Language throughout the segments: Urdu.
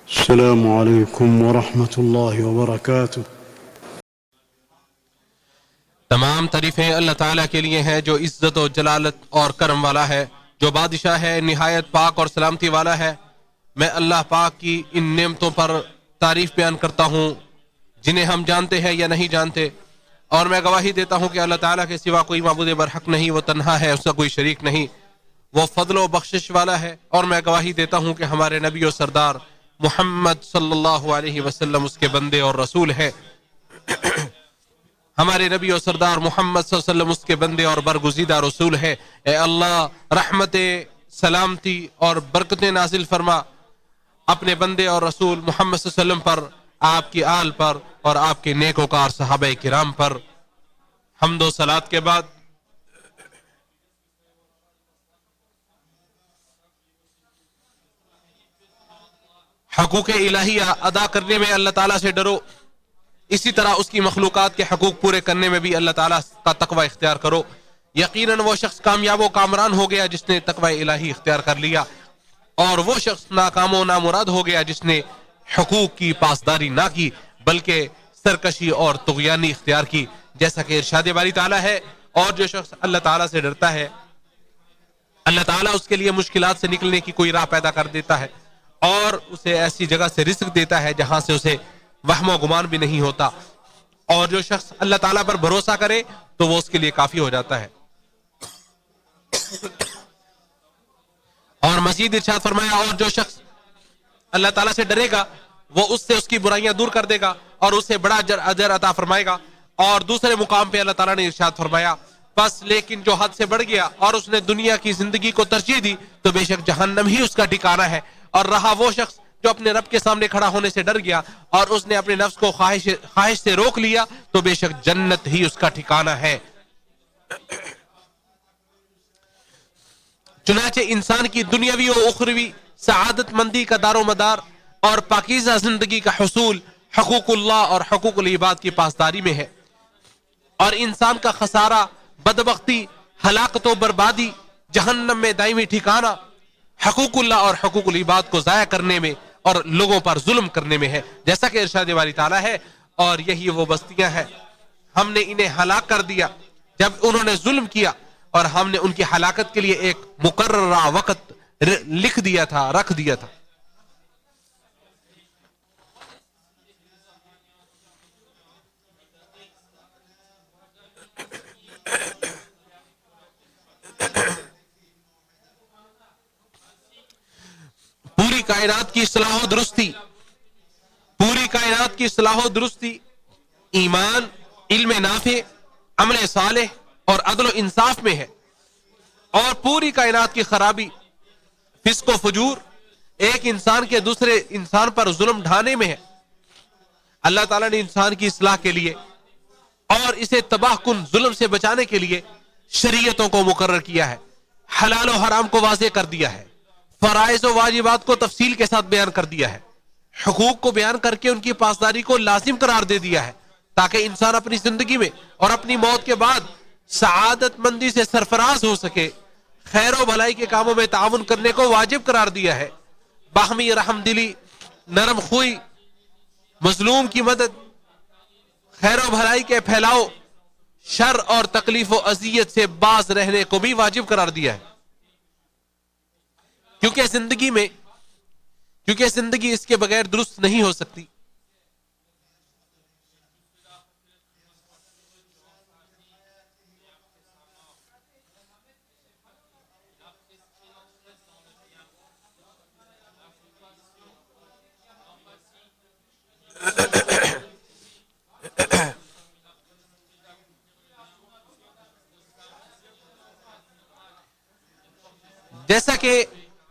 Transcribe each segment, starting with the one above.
السلام علیکم ورحمۃ اللہ وبرکاتہ۔ تمام تعریفیں اللہ تعالیٰ کے لیے ہیں جو عزت و جلالت اور کرم والا ہے، جو بادشاہ ہے، نہایت پاک اور سلامتی والا ہے۔ میں اللہ پاک کی ان نعمتوں پر تعریف بیان کرتا ہوں جنہیں ہم جانتے ہیں یا نہیں جانتے، اور میں گواہی دیتا ہوں کہ اللہ تعالیٰ کے سوا کوئی معبود برحق نہیں، وہ تنہا ہے، اس کا کوئی شریک نہیں، وہ فضل و بخشش والا ہے۔ اور میں گواہی دیتا ہوں کہ ہمارے نبی و سردار محمد صلی اللہ علیہ وسلم اس کے بندے اور رسول ہیں۔ ہمارے نبی و سردار محمد صلی اللہ علیہ وسلم اس کے بندے اور برگزیدہ رسول ہے۔ اے اللہ، رحمت، سلامتی اور برکتیں نازل فرما اپنے بندے اور رسول محمد صلی اللہ علیہ وسلم پر، آپ کی آل پر اور آپ کے نیکوکار صحابہ کرام پر۔ حمد و صلات کے بعد حقوق الہیہ ادا کرنے میں اللہ تعالیٰ سے ڈرو، اسی طرح اس کی مخلوقات کے حقوق پورے کرنے میں بھی اللہ تعالیٰ کا تقوی اختیار کرو۔ یقیناً وہ شخص کامیاب و کامران ہو گیا جس نے تقوی الہی اختیار کر لیا، اور وہ شخص ناکام و نامراد ہو گیا جس نے حقوق کی پاسداری نہ کی بلکہ سرکشی اور طغیانی اختیار کی۔ جیسا کہ ارشاد باری تعالیٰ ہے، اور جو شخص اللہ تعالیٰ سے ڈرتا ہے، اللہ تعالیٰ اس کے لیے مشکلات سے نکلنے کی کوئی راہ پیدا کر دیتا ہے، اور اسے ایسی جگہ سے رزق دیتا ہے جہاں سے اسے وہم و گمان بھی نہیں ہوتا، اور جو شخص اللہ تعالیٰ پر بھروسہ کرے تو وہ اس کے لیے کافی ہو جاتا ہے۔ اور مزید ارشاد فرمایا، اور جو شخص اللہ تعالیٰ سے ڈرے گا وہ اس سے اس کی برائیاں دور کر دے گا اور اسے بڑا اجر عطا فرمائے گا۔ اور دوسرے مقام پہ اللہ تعالیٰ نے ارشاد فرمایا، بس لیکن جو حد سے بڑھ گیا اور اس نے دنیا کی زندگی کو ترجیح دی تو بے شک جہنم ہی اس کا ٹھکانہ ہے۔ اور رہا وہ شخص جو اپنے رب کے سامنے کھڑا ہونے سے ڈر گیا اور اس نے اپنے نفس کو خواہش سے روک لیا تو بے شک جنت ہی اس کا ٹھکانہ ہے۔ چنانچہ انسان کی دنیاوی و اخروی سعادت مندی کا دار و مدار اور پاکیزہ زندگی کا حصول حقوق اللہ اور حقوق العباد کی پاسداری میں ہے، اور انسان کا خسارہ، بدبختی، ہلاکت و بربادی، جہنم میں دائمی ٹھکانہ حقوق اللہ اور حقوق العباد کو ضائع کرنے میں اور لوگوں پر ظلم کرنے میں ہے۔ جیسا کہ ارشاد باری تعالیٰ ہے، اور یہی وہ بستیاں ہیں ہم نے انہیں ہلاک کر دیا جب انہوں نے ظلم کیا، اور ہم نے ان کی ہلاکت کے لیے ایک مقررہ وقت رکھ دیا تھا۔ پوری کائنات کی اصلاح و درستی، پوری کائنات کی اصلاح و درستی ایمان، علم نافع، عمل صالح اور عدل و انصاف میں ہے، اور پوری کائنات کی خرابی، فسق و فجور، ایک انسان کے دوسرے انسان پر ظلم ڈھانے میں ہے۔ اللہ تعالیٰ نے انسان کی اصلاح کے لیے اور اسے تباہ کن ظلم سے بچانے کے لیے شریعتوں کو مقرر کیا ہے، حلال و حرام کو واضح کر دیا ہے، فرائض و واجبات کو تفصیل کے ساتھ بیان کر دیا ہے، حقوق کو بیان کر کے ان کی پاسداری کو لازم قرار دے دیا ہے، تاکہ انسان اپنی زندگی میں اور اپنی موت کے بعد سعادت مندی سے سرفراز ہو سکے۔ خیر و بھلائی کے کاموں میں تعاون کرنے کو واجب قرار دیا ہے، باہمی رحم دلی، نرم خوئی، مظلوم کی مدد، خیر و بھلائی کے پھیلاؤ، شر اور تکلیف و اذیت سے باز رہنے کو بھی واجب قرار دیا ہے، کیونکہ زندگی اس کے بغیر درست نہیں ہو سکتی۔ جیسا کہ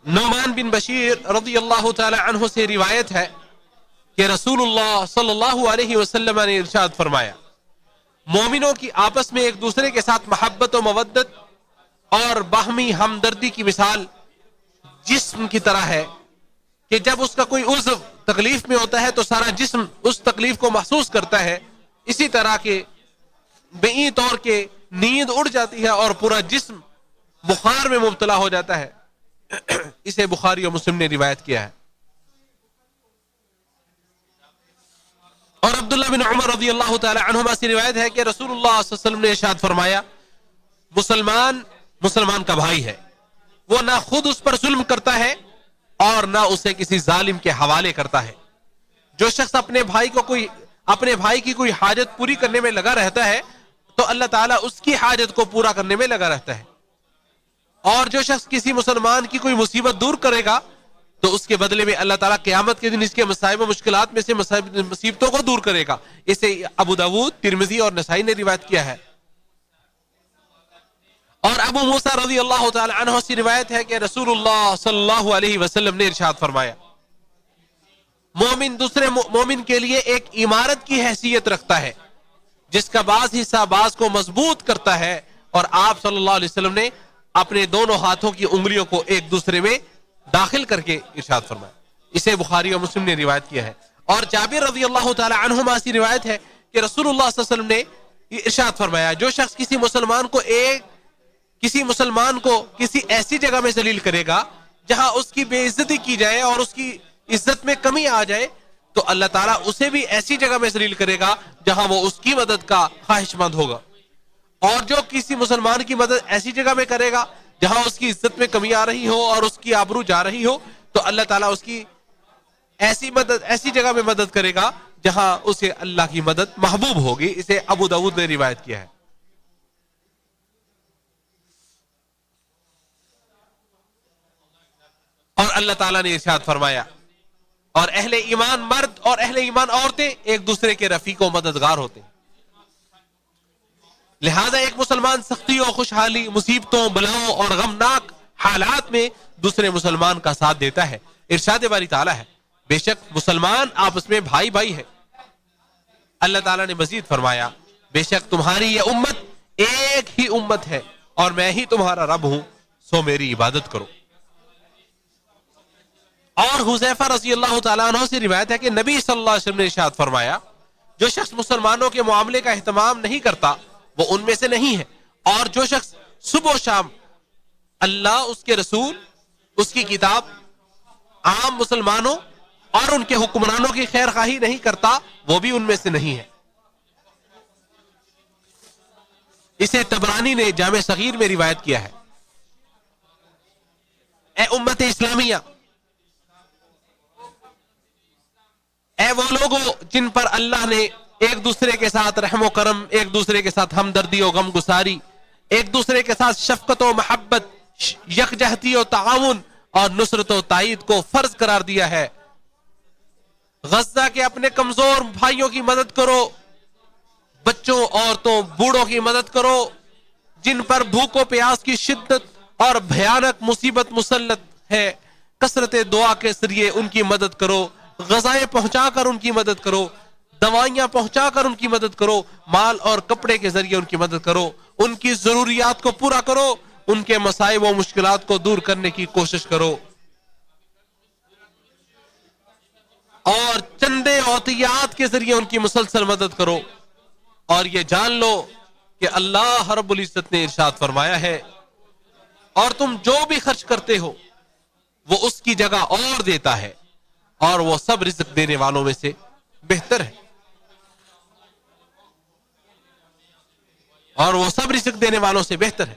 نعمان بن بشیر رضی اللہ تعالی عنہ سے روایت ہے کہ رسول اللہ صلی اللہ علیہ وسلم نے ارشاد فرمایا، مومنوں کی آپس میں ایک دوسرے کے ساتھ محبت و مودت اور باہمی ہمدردی کی مثال جسم کی طرح ہے کہ جب اس کا کوئی عضو تکلیف میں ہوتا ہے تو سارا جسم اس تکلیف کو محسوس کرتا ہے، اسی طرح کے بئی طور کے نیند اڑ جاتی ہے اور پورا جسم بخار میں مبتلا ہو جاتا ہے۔ اسے بخاری اور مسلم نے روایت کیا ہے۔ اور عبداللہ بن عمر رضی اللہ تعالی عنہما سے روایت ہے کہ رسول اللہ صلی اللہ علیہ وسلم نے ارشاد فرمایا مسلمان کا بھائی ہے، وہ نہ خود اس پر ظلم کرتا ہے اور نہ اسے کسی ظالم کے حوالے کرتا ہے۔ جو شخص اپنے بھائی کی کوئی حاجت پوری کرنے میں لگا رہتا ہے تو اللہ تعالیٰ اس کی حاجت کو پورا کرنے میں لگا رہتا ہے، اور جو شخص کسی مسلمان کی کوئی مصیبت دور کرے گا تو اس کے بدلے میں اللہ تعالیٰ قیامت کے دن اس کے مصائب و مشکلات میں سے مصیبتوں کو دور کرے گا۔ اسے ابو داود، ترمذی اور نسائی نے روایت کیا ہے۔ اور ابو موسیٰ رضی اللہ تعالی عنہ سے روایت ہے کہ رسول اللہ صلی اللہ علیہ وسلم نے ارشاد فرمایا، مومن دوسرے مومن کے لیے ایک عمارت کی حیثیت رکھتا ہے جس کا بعض حصہ بعض کو مضبوط کرتا ہے، اور آپ صلی اللہ علیہ وسلم نے اپنے دونوں ہاتھوں کی انگلیوں کو ایک دوسرے میں داخل کر کے ارشاد فرمایا۔ اسے بخاری اور مسلم نے روایت کیا ہے۔ اور جابر رضی اللہ تعالی عنہما سے روایت ہے کہ رسول اللہ صلی اللہ علیہ وسلم نے ارشاد فرمایا، جو شخص کسی مسلمان کو کسی ایسی جگہ میں ذلیل کرے گا جہاں اس کی بے عزتی کی جائے اور اس کی عزت میں کمی آ جائے تو اللہ تعالیٰ اسے بھی ایسی جگہ میں ذلیل کرے گا جہاں وہ اس کی مدد کا خواہش مند ہوگا، اور جو کسی مسلمان کی مدد ایسی جگہ میں کرے گا جہاں اس کی عزت میں کمی آ رہی ہو اور اس کی آبرو جا رہی ہو تو اللہ تعالیٰ اس کی ایسی جگہ میں مدد کرے گا جہاں اسے اللہ کی مدد محبوب ہوگی۔ اسے ابو داؤد نے روایت کیا ہے۔ اور اللہ تعالیٰ نے ارشاد فرمایا، اور اہل ایمان مرد اور اہل ایمان عورتیں ایک دوسرے کے رفیق و مددگار ہوتے ہیں، لہذا ایک مسلمان سختی اور خوشحالی، مصیبتوں، بلاؤں اور غمناک حالات میں دوسرے مسلمان کا ساتھ دیتا ہے۔ ارشاد باری تعالیٰ ہے، بے شک مسلمان آپس میں بھائی بھائی ہے۔ اللہ تعالیٰ نے مزید فرمایا، بے شک تمہاری یہ امت ایک ہی امت ہے اور میں ہی تمہارا رب ہوں، سو میری عبادت کرو۔ اور حذیفہ رضی اللہ تعالیٰ عنہ سے روایت ہے کہ نبی صلی اللہ علیہ وسلم نے ارشاد فرمایا، جو شخص مسلمانوں کے معاملے کا اہتمام نہیں کرتا وہ ان میں سے نہیں ہے، اور جو شخص صبح و شام اللہ، اس کے رسول، اس کی کتاب، عام مسلمانوں اور ان کے حکمرانوں کی خیر خواہی نہیں کرتا وہ بھی ان میں سے نہیں ہے۔ اسے طبرانی نے جامع صغیر میں روایت کیا ہے۔ اے امت اسلامیہ، اے وہ لوگوں جن پر اللہ نے ایک دوسرے کے ساتھ رحم و کرم، ایک دوسرے کے ساتھ ہمدردی و غم گساری، ایک دوسرے کے ساتھ شفقت و محبت، یکجہتی و تعاون اور نصرت و تائید کو فرض قرار دیا ہے، غزہ کے اپنے کمزور بھائیوں کی مدد کرو، بچوں، عورتوں، بوڑھوں کی مدد کرو، جن پر بھوک و پیاس کی شدت اور بھیانک مصیبت مسلط ہے، کثرت دعا کے ذریعے ان کی مدد کرو، غذائیں پہنچا کر ان کی مدد کرو، دوائیاں پہنچا کر ان کی مدد کرو، مال اور کپڑے کے ذریعے ان کی مدد کرو، ان کی ضروریات کو پورا کرو، ان کے مصائب و مشکلات کو دور کرنے کی کوشش کرو، اور چندے عطیات کے ذریعے ان کی مسلسل مدد کرو، اور یہ جان لو کہ اللہ رب العزت نے ارشاد فرمایا ہے، اور تم جو بھی خرچ کرتے ہو وہ اس کی جگہ اور دیتا ہے اور وہ سب رزق دینے والوں میں سے بہتر ہے، اور وہ سب رزق دینے والوں سے بہتر ہے۔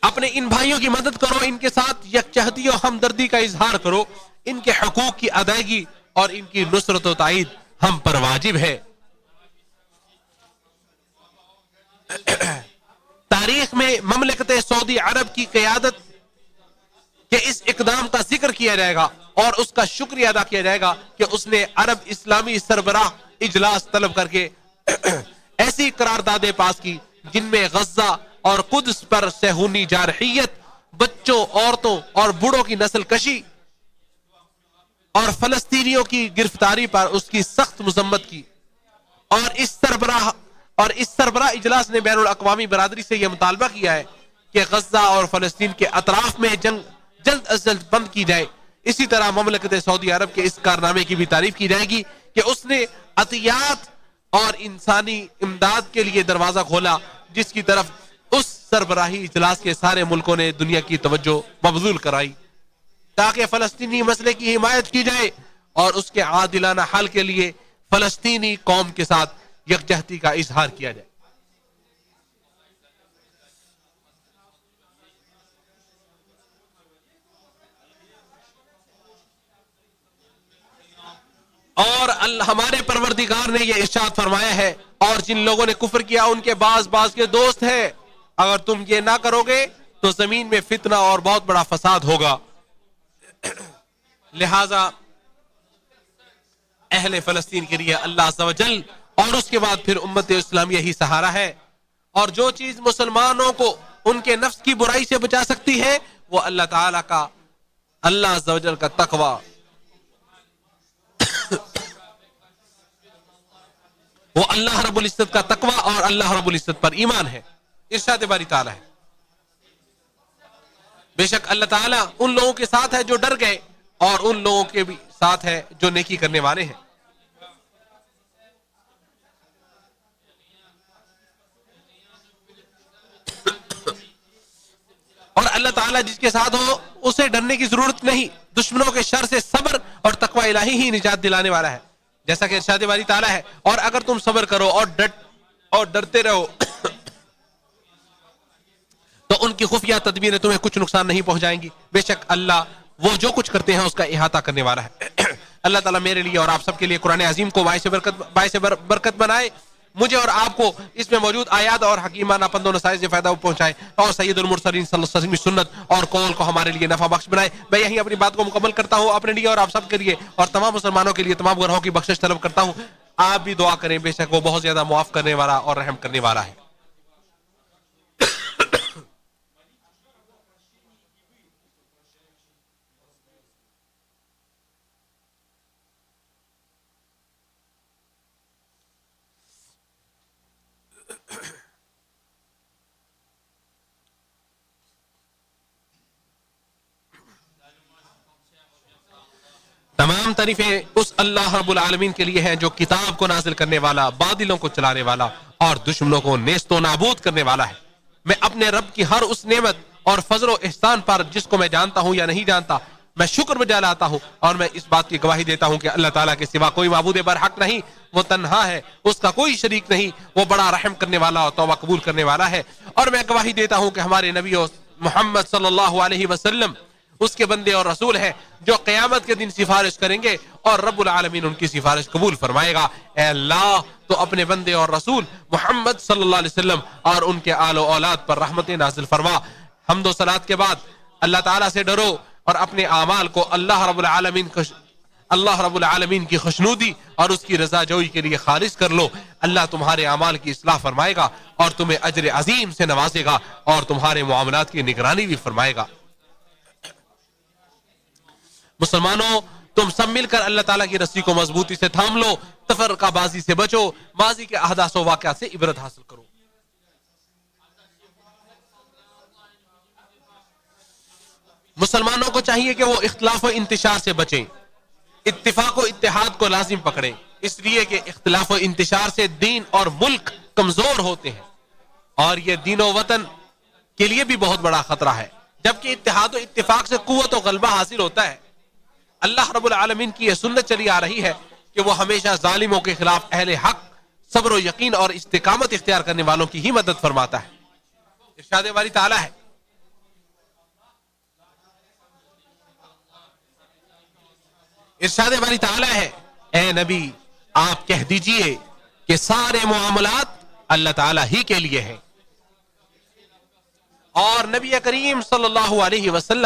اپنے ان بھائیوں کی مدد کرو، ان کے ساتھ یکجہتی اور ہمدردی کا اظہار کرو، ان کے حقوق کی ادائیگی اور ان کی نصرت و تائید ہم پر واجب ہے۔ تاریخ میں مملکت سعودی عرب کی قیادت کے اس اقدام کا ذکر کیا جائے گا اور اس کا شکریہ ادا کیا جائے گا کہ اس نے عرب اسلامی سربراہ اجلاس طلب کر کے ایسی قراردادیں پاس کی جن میں غزہ اور قدس پر صہیونی جارحیت، بچوں، عورتوں اور بوڑھوں کی نسل کشی اور فلسطینیوں کی گرفتاری پر اس کی سخت مذمت کی، اور اس سربراہ اجلاس نے بین الاقوامی برادری سے یہ مطالبہ کیا ہے کہ غزہ اور فلسطین کے اطراف میں جنگ جلد از جلد بند کی جائے۔ اسی طرح مملکت سعودی عرب کے اس کارنامے کی بھی تعریف کی جائے گی کہ اس نے عطیات اور انسانی امداد کے لیے دروازہ کھولا، جس کی طرف اس سربراہی اجلاس کے سارے ملکوں نے دنیا کی توجہ مبذول کرائی۔ تاکہ فلسطینی مسئلے کی حمایت کی جائے اور اس کے عادلانہ حل کے لیے فلسطینی قوم کے ساتھ یکجہتی کا اظہار کیا جائے۔ اور ہمارے پروردگار نے یہ ارشاد فرمایا ہے، اور جن لوگوں نے کفر کیا ان کے بعض کے دوست ہیں، اگر تم یہ نہ کرو گے تو زمین میں فتنہ اور بہت بڑا فساد ہوگا۔ لہذا اہل فلسطین کے لیے اللہ عز و جل اور اس کے بعد پھر امت اسلامیہ ہی سہارا ہے، اور جو چیز مسلمانوں کو ان کے نفس کی برائی سے بچا سکتی ہے وہ اللہ تعالی کا، اللہ عز و جل کا تقوی، وہ اللہ رب العزت کا تقوی اور اللہ رب العزت پر ایمان ہے۔ ارشاد باری تعالی ہے، بے شک اللہ تعالیٰ ان لوگوں کے ساتھ ہے جو ڈر گئے اور ان لوگوں کے بھی ساتھ ہے جو نیکی کرنے والے ہیں۔ اور اللہ تعالیٰ جس کے ساتھ ہو اسے ڈرنے کی ضرورت نہیں، دشمنوں کے شر سے صبر اور تقوی الہی ہی نجات دلانے والا ہے، جیسا کہ ارشاد باری تعالیٰ ہے، اور اگر تم صبر کرو اور ڈرتے رہو تو ان کی خفیہ تدبیریں تمہیں کچھ نقصان نہیں پہنچائیں گی، بے شک اللہ وہ جو کچھ کرتے ہیں اس کا احاطہ کرنے والا ہے۔ اللہ تعالیٰ میرے لیے اور آپ سب کے لیے قرآن عظیم کو باعث برکت بنائے، مجھے اور آپ کو اس میں موجود آیات اور حکیمانہ پند و نصائح سے فائدہ پہنچائے، اور سید المرسلین صلی اللہ علیہ وسلم کی سنت اور قول کو ہمارے لیے نفع بخش بنائے۔ میں یہی اپنی بات کو مکمل کرتا ہوں، اپنے لیے اور آپ سب کے لیے اور تمام مسلمانوں کے لیے تمام گناہوں کی بخشش طلب کرتا ہوں۔ آپ بھی دعا کریں، بے شک وہ بہت زیادہ معاف کرنے والا اور رحم کرنے والا ہے۔ تمام تعریفیں اس اللہ رب العالمین کے لیے ہیں جو کتاب کو نازل کرنے والا، باطلوں کو چلانے والا اور دشمنوں کو نیست و نابود کرنے والا ہے۔ میں اپنے رب کی ہر اس نعمت اور فضل و احسان پر جس کو میں جانتا ہوں یا نہیں جانتا میں شکر بجا لاتا ہوں، اور میں اس بات کی گواہی دیتا ہوں کہ اللہ تعالیٰ کے سوا کوئی معبود برحق نہیں، وہ تنہا ہے، اس کا کوئی شریک نہیں، وہ بڑا رحم کرنے والا اور توبہ قبول کرنے والا ہے۔ اور میں گواہی دیتا ہوں کہ ہمارے نبی محمد صلی اللہ علیہ وسلم اس کے بندے اور رسول ہیں جو قیامت کے دن سفارش کریں گے اور رب العالمین ان کی سفارش قبول فرمائے گا۔ اے اللہ تو اپنے بندے اور رسول محمد صلی اللہ علیہ وسلم اور ان کے آل و اولاد پر رحمت نازل فرما۔ حمد و صلات کے بعد اللہ تعالیٰ سے ڈرو اور اپنے اعمال کو اللہ رب العالمین کی خوشنودی اور اس کی رضا جوئی کے لیے خالص کر لو۔ اللہ تمہارے اعمال کی اصلاح فرمائے گا اور تمہیں اجر عظیم سے نوازے گا اور تمہارے معاملات کی نگرانی بھی فرمائے گا۔ مسلمانوں، تم سب مل کر اللہ تعالیٰ کی رسی کو مضبوطی سے تھام لو، تفرقہ بازی سے بچو، ماضی کے احداث و واقعات سے عبرت حاصل کرو۔ مسلمانوں کو چاہیے کہ وہ اختلاف و انتشار سے بچیں، اتفاق و اتحاد کو لازم پکڑیں، اس لیے کہ اختلاف و انتشار سے دین اور ملک کمزور ہوتے ہیں اور یہ دین و وطن کے لیے بھی بہت بڑا خطرہ ہے، جبکہ اتحاد و اتفاق سے قوت و غلبہ حاصل ہوتا ہے۔ اللہ رب العالمین کی یہ سنت چلی آ رہی ہے کہ وہ ہمیشہ ظالموں کے خلاف اہل حق صبر و یقین اور استقامت اختیار کرنے والوں کی ہی مدد فرماتا ہے۔ ارشاد باری تعالیٰ ہے، اے نبی آپ کہہ دیجئے کہ سارے معاملات اللہ تعالیٰ ہی کے لیے ہیں، اور نبی کریم صلی اللہ علیہ وسلم